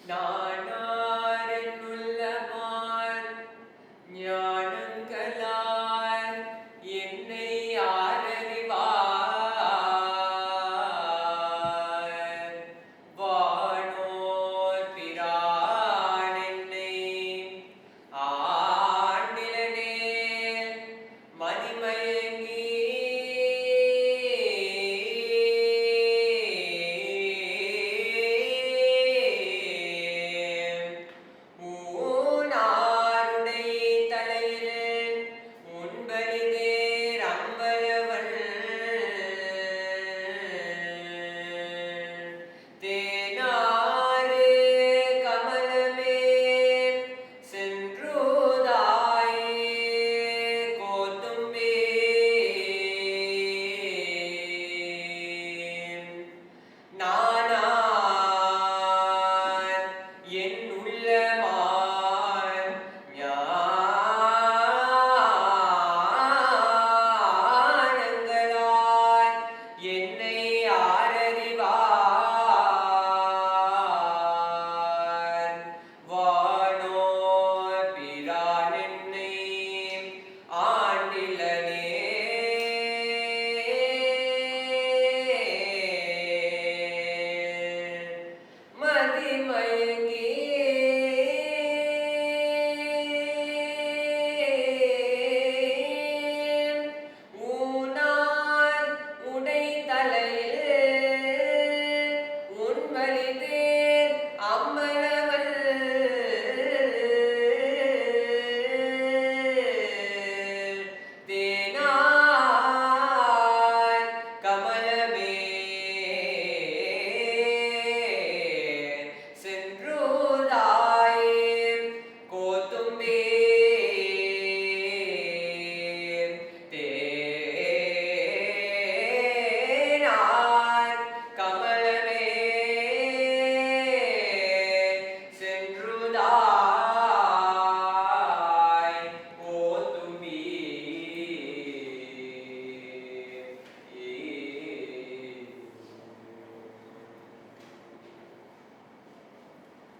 நானார் என்னுள்ளமார் ஞானங்களால் என்னை ஆரறிவார். வானோர் பிரான் என்னை ஆண்டிலனேல் மதிமயங்கி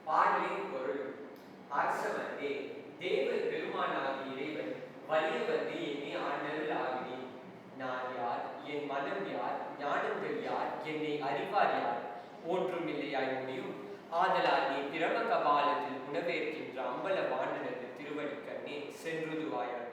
பாடலின் பொருள். அரசவந்தே தேவர் பெருமானாகி இறைவன் வலிய வந்து என்னை ஆண்டருள் ஆகினி. நான் யார், என் மனம் யார், ஞானங்கள் யார், என்னை அறிவார் யார்? ஒன்றும் இல்லையாய் முடியும். ஆதலால் நீ பிரம கபாலத்தில் உணவேற்கின்ற அம்பல வாண்டனது திருவடிக்கண்ணே சென்றுதுவாயார்.